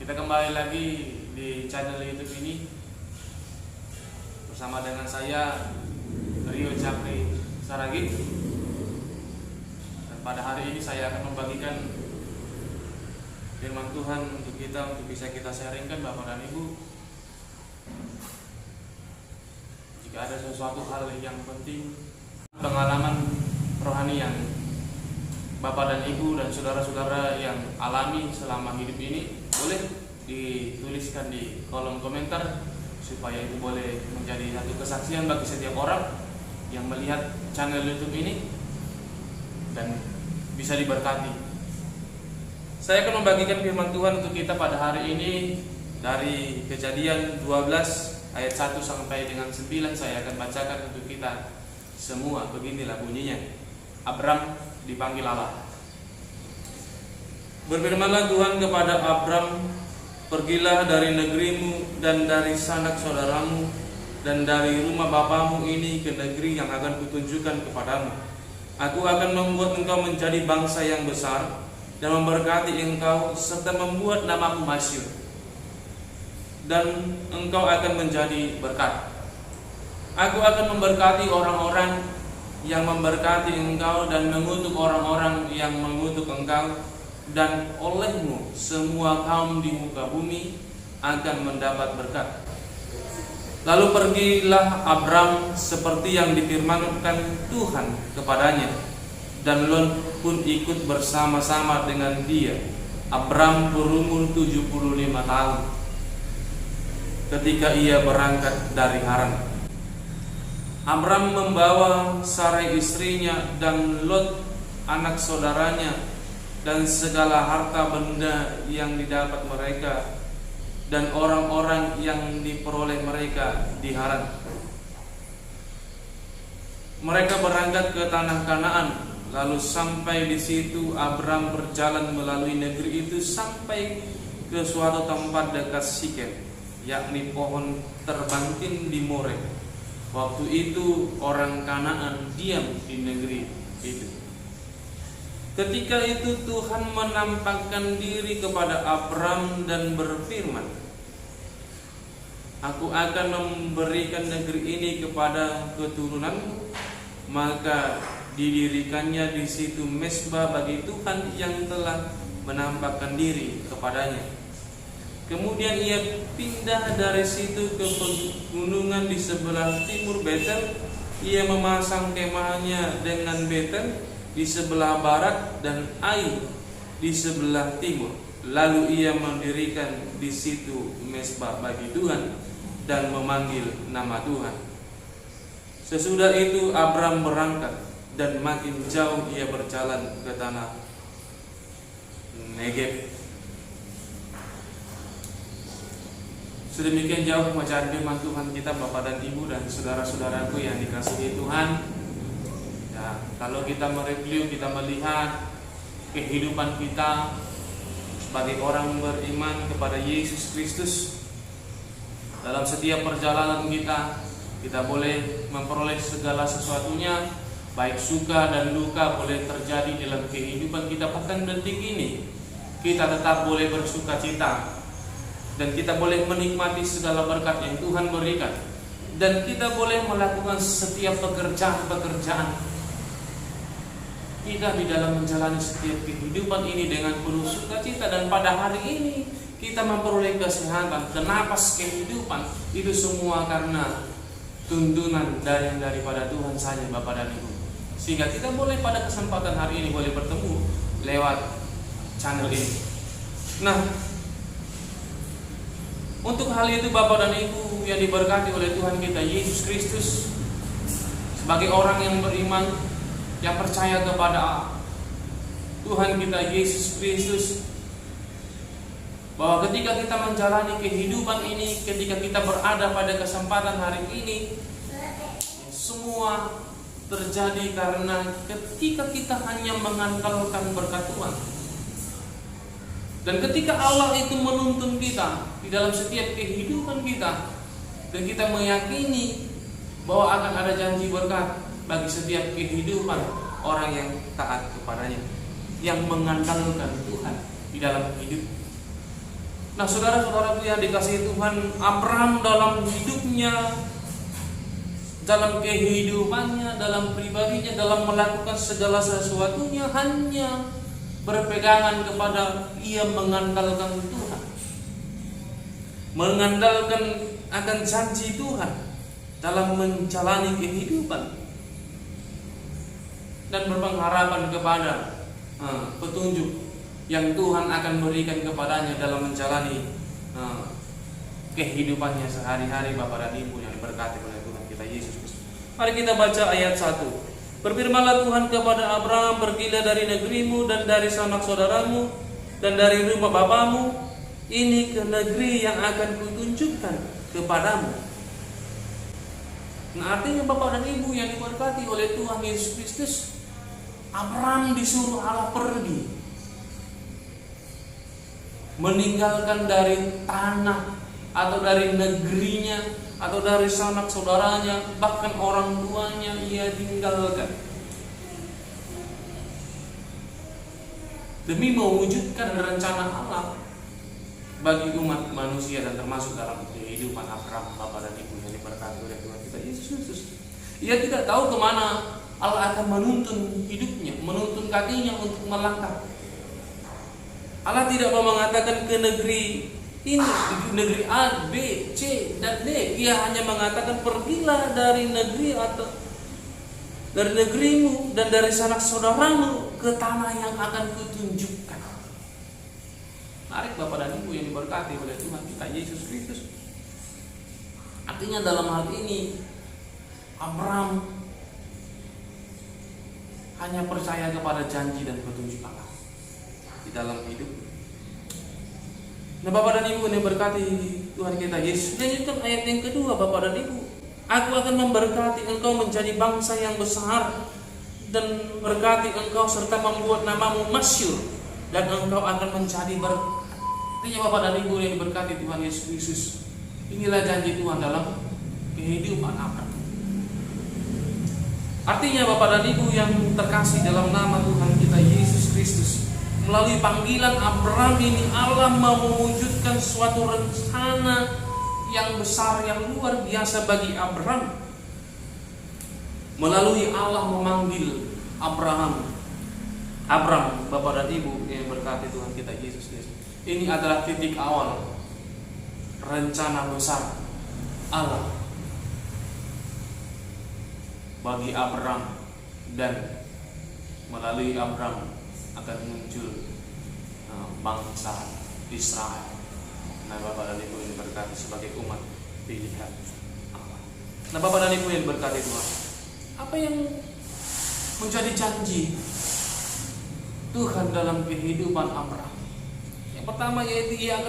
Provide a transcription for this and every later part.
Kita kembali lagi di channel YouTube ini bersama dengan saya Rio Capri Saragih. Dan pada hari ini saya akan membagikan firman Tuhan untuk bisa kita sharingkan Bapak dan Ibu. Jika ada sesuatu hal yang penting, pengalaman rohani yang Bapak dan Ibu dan saudara-saudara yang alami selama hidup ini, boleh dituliskan di kolom komentar supaya itu boleh menjadi satu kesaksian bagi setiap orang yang melihat channel YouTube ini dan bisa diberkati. Saya akan membagikan firman Tuhan untuk kita pada hari ini dari Kejadian 12 ayat 1 sampai dengan 9. Saya akan bacakan untuk kita semua. Beginilah bunyinya. Abram dipanggil Allah. Berfirmanlah Tuhan kepada Abram, pergilah dari negerimu dan dari sanak saudaramu dan dari rumah bapamu ini ke negeri yang akan kutunjukkan kepadamu. Aku akan membuat engkau menjadi bangsa yang besar dan memberkati engkau serta membuat namamu masyhur, dan engkau akan menjadi berkat. Aku akan memberkati orang-orang yang memberkati engkau dan mengutuk orang-orang yang mengutuk engkau, dan olehmu semua kaum di muka bumi akan mendapat berkat. Lalu pergilah Abram seperti yang difirmankan Tuhan kepadanya, dan Lot pun ikut bersama-sama dengan dia. Abram berumur 75 tahun ketika ia berangkat dari Haran. Abram membawa Sarai istrinya dan Lot anak saudaranya dan segala harta benda yang didapat mereka dan orang-orang yang diperoleh mereka di Haran. Mereka berangkat ke tanah Kanaan. Lalu sampai di situ Abram berjalan melalui negeri itu sampai ke suatu tempat dekat Sikem, yakni pohon terbangkin di More. Waktu itu orang Kanaan diam di negeri itu. Ketika itu Tuhan menampakkan diri kepada Abram dan berfirman, Aku akan memberikan negeri ini kepada keturunanmu. Maka didirikannya di situ mezbah bagi Tuhan yang telah menampakkan diri kepadanya. Kemudian ia pindah dari situ ke pegunungan di sebelah timur Betel. Ia memasang kemahnya dengan Betel di sebelah barat dan Ai di sebelah timur. Lalu ia mendirikan di situ mezbah bagi Tuhan dan memanggil nama Tuhan. Sesudah itu Abram berangkat dan makin jauh ia berjalan ke tanah Negeb. Sedemikian jauh bacaan firman Tuhan kita Bapak dan Ibu dan saudara-saudaraku yang dikasihi Tuhan. Ya, kalau kita mereview, kita melihat kehidupan kita sebagai orang beriman kepada Yesus Kristus, dalam setiap perjalanan kita boleh memperoleh segala sesuatunya, baik suka dan duka boleh terjadi dalam kehidupan kita. Bahkan detik ini kita tetap boleh bersuka cita, dan kita boleh menikmati segala berkat yang Tuhan berikan, dan kita boleh melakukan setiap pekerjaan kita di dalam menjalani setiap kehidupan ini dengan penuh sukacita. Dan pada hari ini kita memperoleh kesehatan dan napas kehidupan. Itu semua karena tuntunan daripada Tuhan saja Bapak dan Ibu. Sehingga kita boleh pada kesempatan hari ini boleh bertemu lewat channel ini. Nah, untuk hal itu Bapak dan Ibu yang diberkati oleh Tuhan kita Yesus Kristus, sebagai orang yang beriman, yang percaya kepada Tuhan kita Yesus Kristus, bahwa ketika kita menjalani kehidupan ini, ketika kita berada pada kesempatan hari ini, semua terjadi karena ketika kita hanya mengandalkan berkat Tuhan. Dan ketika Allah itu menuntun kita di dalam setiap kehidupan kita, dan kita meyakini bahwa akan ada janji berkat bagi setiap kehidupan orang yang taat kepadanya, yang mengandalkan Tuhan di dalam hidup. Nah, saudara-saudara yang dikasihi Tuhan, Abraham dalam hidupnya, dalam kehidupannya, dalam pribadinya, dalam melakukan segala sesuatunya hanya berpegangan kepada ia mengandalkan Tuhan, mengandalkan akan janji Tuhan dalam menjalani kehidupan, dan berpengharapan kepada petunjuk yang Tuhan akan berikan kepadanya dalam menjalani kehidupannya sehari-hari. Bapak dan Ibu yang diberkati oleh Tuhan kita Yesus Kristus. Mari kita baca ayat 1. Berfirmanlah Tuhan kepada Abraham, pergilah dari negerimu dan dari sanak saudaramu dan dari rumah bapamu, ini ke negeri yang akan kutunjukkan kepadamu. Nah, artinya Bapak dan Ibu yang diberkati oleh Tuhan Yesus Kristus, Abraham disuruh Allah pergi, meninggalkan dari tanah atau dari negerinya atau dari sanak saudaranya, bahkan orang tuanya ia tinggalkan demi mewujudkan rencana Allah bagi umat manusia dan termasuk dalam kehidupan Abraham. Bapak dan Ibu yang diberkati oleh Tuhan kita Yesus Kristus, ia tidak tahu kemana Allah akan menuntun hidupnya, menuntun kakinya untuk melangkah. Allah tidak mau mengatakan ke negeri ini, negeri A, B, C, dan D. Ia hanya mengatakan pergilah dari negeri atau dari negerimu dan dari sanak saudaramu ke tanah yang akan kutunjukkan. Mari Bapak dan Ibu yang diberkati oleh Tuhan kita Yesus Kristus. Artinya dalam hal ini Abraham hanya percaya kepada janji dan petunjuk Allah di dalam hidup. Nah, Bapak dan Ibu yang berkati Tuhan kita Yesus, lanjutkan ayat yang kedua. Bapak dan Ibu, aku akan memberkati engkau menjadi bangsa yang besar dan berkati engkau serta membuat namamu masyhur, dan engkau akan menjadi berkat. Artinya Bapak dan Ibu yang diberkati Tuhan Yesus Kristus, inilah janji Tuhan dalam kehidupan Abraham. Artinya Bapak dan Ibu yang terkasih dalam nama Tuhan kita Yesus Kristus, melalui panggilan Abraham ini Allah mau mewujudkan suatu rencana yang besar, yang luar biasa bagi Abraham. Melalui Allah memanggil Abraham, Bapak dan Ibu yang berkati Tuhan kita Yesus Kristus. Ini adalah titik awal rencana besar Allah bagi Abraham, dan melalui Abraham akan muncul bangsa Israel. Nah, Bapak dan Ibu yang diberkati sebagai umat pilihan Allah. Nah, Bapak dan Ibu yang diberkati Tuhan, apa yang menjadi janji Tuhan dalam kehidupan Abraham? Yang pertama yaitu ia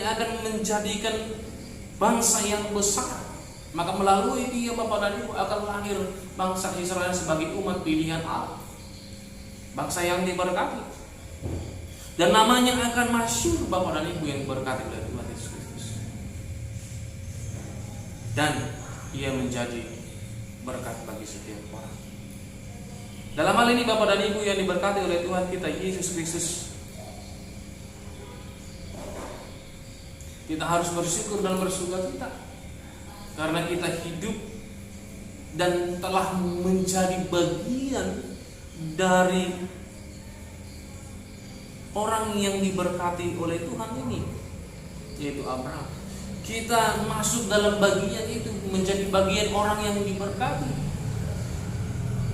akan menjadikan bangsa yang besar. Maka melalui dia Bapak dan Ibu akan lahir bangsa Israel sebagai umat pilihan Allah, bangsa yang diberkati, dan namanya akan masyhur Bapak dan Ibu yang diberkati oleh Tuhan Yesus Kristus, dan ia menjadi berkat bagi setiap orang. Dalam hal ini Bapak dan Ibu yang diberkati oleh Tuhan kita Yesus Kristus, kita harus bersyukur dan bersukacita karena kita hidup dan telah menjadi bagian dari orang yang diberkati oleh Tuhan ini, yaitu Abraham. Kita masuk dalam bagian itu, menjadi bagian orang yang diberkati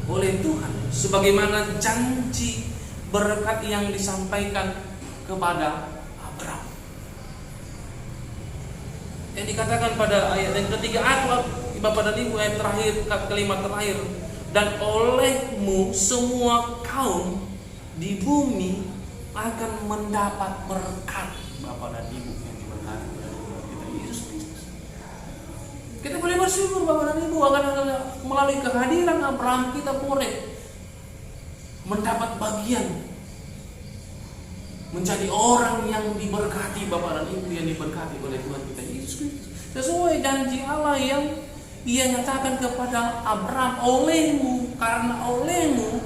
oleh Tuhan, sebagaimana janji berkat yang disampaikan kepada Abraham. Yang dikatakan pada ayat yang ketiga, aku Bapak dan Ibu, ayat terakhir, kalimat terakhir, dan olehmu semua kaum di bumi akan mendapat berkat. Bapak dan Ibu yang diberkati oleh Tuhan kita Yesus Kristus, kita boleh bersyukur Bapak dan Ibu akan melalui kehadiran Abraham kita boleh mendapat bagian, menjadi orang yang diberkati Bapak dan Ibu yang diberkati oleh Tuhan kita Yesus Kristus, sesuai janji Allah yang Ia nyatakan kepada Abraham, olehmu, karena olehmu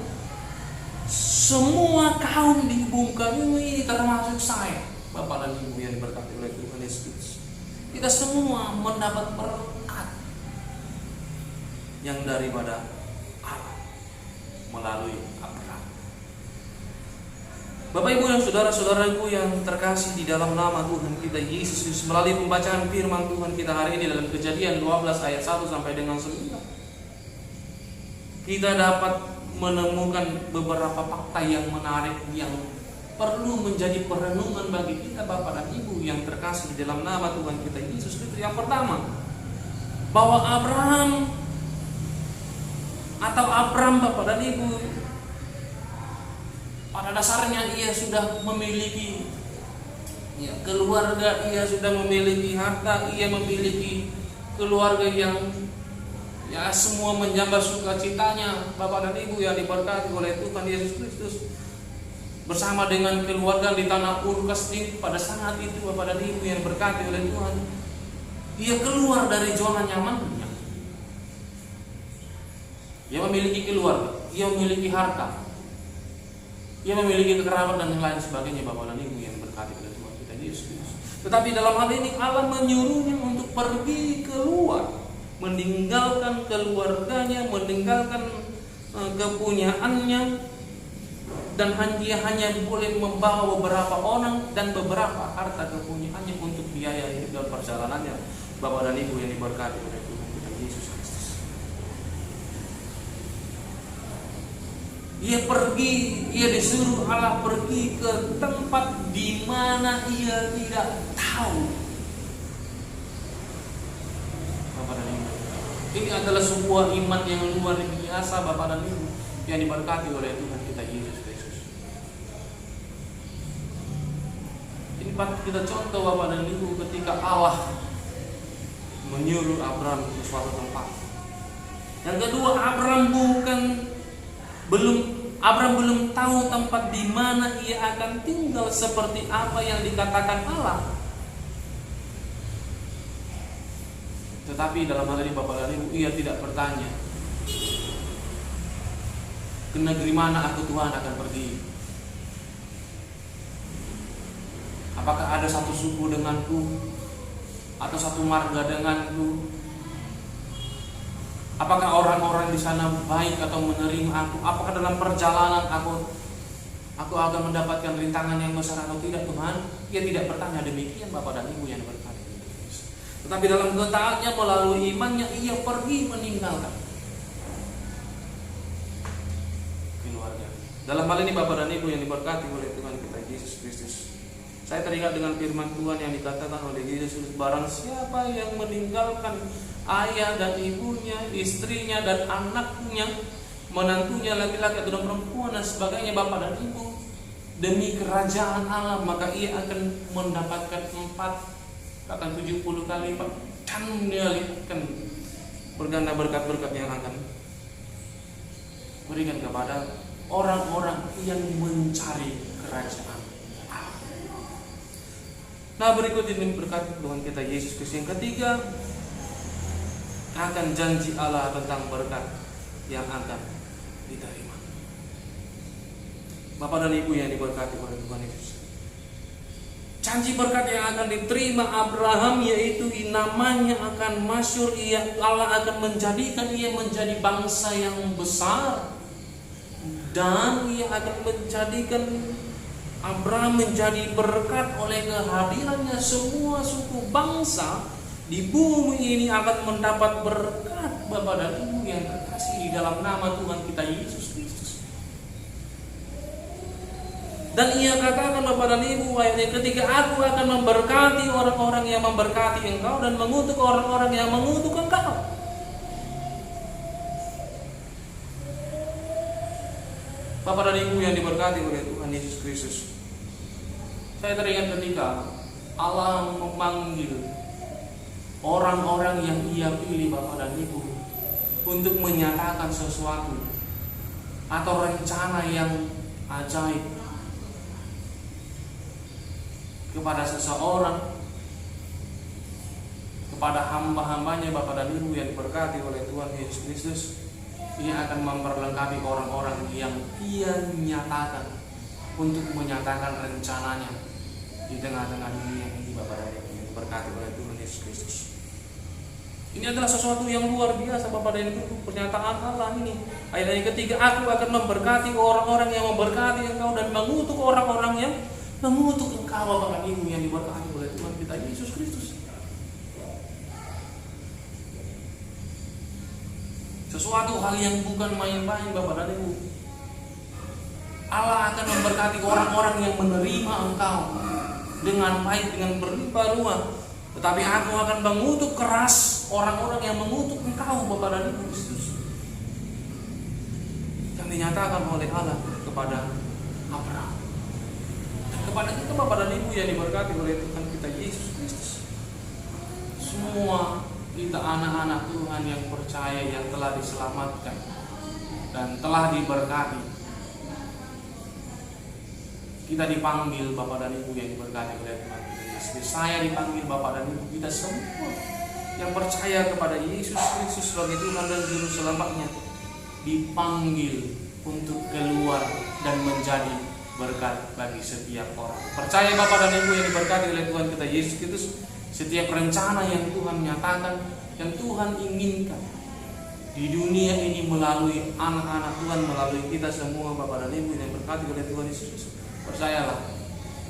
semua kaum di muka bumi ini termasuk saya, Bapak dan dan Ibu yang diberkati oleh Tuhan Yesus, kita semua mendapat berkat yang daripada Allah melalui Abraham. Bapak Ibu dan saudara-saudaraku yang terkasih di dalam nama Tuhan kita Yesus Kristus, melalui pembacaan firman Tuhan kita hari ini dalam Kejadian 12 ayat 1 sampai dengan 9, kita dapat menemukan beberapa fakta yang menarik yang perlu menjadi perenungan bagi kita Bapak dan Ibu yang terkasih di dalam nama Tuhan kita Yesus Kristus. Yang pertama, bahwa Abraham Bapak dan Ibu, pada dasarnya ia sudah memiliki keluarga, ia sudah memiliki harta, ia memiliki keluarga yang semua menjambar sukacitanya Bapak dan Ibu yang diberkati oleh Tuhan Yesus Kristus. Bersama dengan keluarga di tanah Ur Kasdim pada saat itu Bapak dan Ibu yang diberkati oleh Tuhan, ia keluar dari zona nyamannya. Ia memiliki keluarga, ia memiliki harta, ia memiliki kekerabat dan lain sebagainya Bapak dan Ibu yang berkati oleh Tuhan kita Yesus. Tetapi dalam hal ini Allah menyuruhnya untuk pergi keluar, meninggalkan keluarganya, meninggalkan kepunyaannya, dan dia hanya boleh membawa beberapa orang dan beberapa harta kepunyaannya untuk biaya hidup dan perjalanannya Bapak dan Ibu yang diberkati oleh Tuhan kita Yesus Kristus. Ia disuruh Allah pergi ke tempat di mana ia tidak tahu. Bapak dan Ibu, ini adalah sebuah iman yang luar biasa Bapak dan Ibu yang diberkati oleh Tuhan kita Yesus Kristus. Ini patut kita contoh Bapak dan Ibu ketika Allah menyuruh Abraham ke suatu tempat. Yang kedua, Abraham belum tahu tempat di mana ia akan tinggal seperti apa yang dikatakan Allah. Tetapi dalam hal ini Bapak dan Ibu, ia tidak bertanya, ke negeri mana aku Tuhan akan pergi? Apakah ada satu suku denganku atau satu marga denganku? Apakah orang-orang di sana baik atau menerima aku? Apakah dalam perjalanan aku akan mendapatkan rintangan yang besar atau tidak Tuhan? Ia tidak bertanya demikian Bapak dan Ibu yang berkati. Tetapi dalam ketaatnya melalui imannya ia pergi meninggalkan keluarga. Dalam hal ini Bapak dan Ibu yang diberkati oleh Tuhan kita Yesus Kristus, saya teringat dengan firman Tuhan yang dikatakan oleh Yesus, barang siapa yang meninggalkan ayah dan ibunya, istrinya dan anaknya, menantunya laki-laki atau perempuan dan sebagainya Bapak dan Ibu, demi kerajaan Allah, maka ia akan mendapatkan 70 kali lipat dan menyalipkan berganda berkat-berkat yang akan berikan kepada orang-orang yang mencari kerajaan Allah. Nah, berikut ini berkat Tuhan kita Yesus Kristus. Yang ketiga, akan janji Allah tentang berkat yang akan diterima. Bapak dan Ibu yang diberkati oleh Tuhan Yesus, janji berkat yang akan diterima Abraham yaitu namanya akan masyhur, Allah akan menjadikan ia menjadi bangsa yang besar, dan ia akan menjadikan Abraham menjadi berkat oleh kehadirannya. Semua suku bangsa di bumi ini akan mendapat berkat Bapak dan Ibu yang terkasih di dalam nama Tuhan kita Yesus Kristus. Dan ia katakan Bapak dan Ibu, ketika aku akan memberkati orang-orang yang memberkati engkau dan mengutuk orang-orang yang mengutuk engkau. Bapak dan Ibu yang diberkati oleh Tuhan Yesus Kristus, saya teringat ketika Allah memanggil orang-orang yang ia pilih Bapak dan Ibu untuk menyatakan sesuatu atau rencana yang ajaib kepada seseorang, kepada hamba-hambanya Bapak dan Ibu yang diberkati oleh Tuhan Yesus Kristus. Ia akan memperlengkapi orang-orang yang ia nyatakan untuk menyatakan rencananya di tengah-tengah dunia ini Bapak dan Ibu yang diberkati oleh Tuhan Yesus Kristus. Ini adalah sesuatu yang luar biasa Bapak dan Ibu, pernyataan Allah ini. Ayat yang ketiga, aku akan memberkati orang-orang yang memberkati engkau dan mengutuk orang-orang yang mengutuk engkau Bapak dan Ibu yang diberkati oleh Tuhan kita Yesus Kristus. Sesuatu hal yang bukan main-main Bapak dan Ibu. Allah akan memberkati orang-orang yang menerima engkau dengan baik, dengan berlimpah ruah. Tetapi aku akan mengutuk keras orang-orang yang mengutuk engkau Bapak dan Ibu Kristus. Yang dinyatakan oleh Allah kepada Abraham. Dan kepada kita Bapak dan Ibu yang diberkati oleh Tuhan kita Yesus Kristus. Semua kita anak-anak Tuhan yang percaya, yang telah diselamatkan dan telah diberkati. Kita dipanggil Bapak dan Ibu yang diberkati oleh Tuhan kita Yesus. Saya dipanggil Bapak dan Ibu, kita semua yang percaya kepada Yesus Kristus sebagai Tuhan dan Juru Selamatnya dipanggil untuk keluar dan menjadi berkat bagi setiap orang. Percaya Bapak dan Ibu yang diberkati oleh Tuhan kita Yesus Kristus, setiap rencana yang Tuhan nyatakan, yang Tuhan inginkan di dunia ini melalui anak-anak Tuhan, melalui kita semua Bapak dan Ibu yang diberkati oleh Tuhan Yesus Kristus, percayalah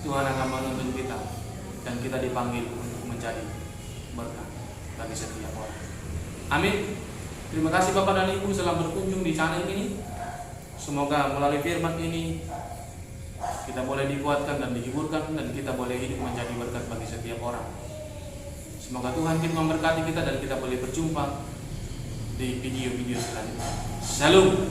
Tuhan akan menuntun kita dan kita dipanggil untuk menjadi berkat bagi setiap orang. Amin. Terima kasih Bapak dan Ibu telah berkunjung di channel ini. Semoga melalui firman ini kita boleh dikuatkan dan dihiburkan, dan kita boleh hidup menjadi berkat bagi setiap orang. Semoga Tuhan memberkati kita dan kita boleh berjumpa di video-video selanjutnya. Shalom.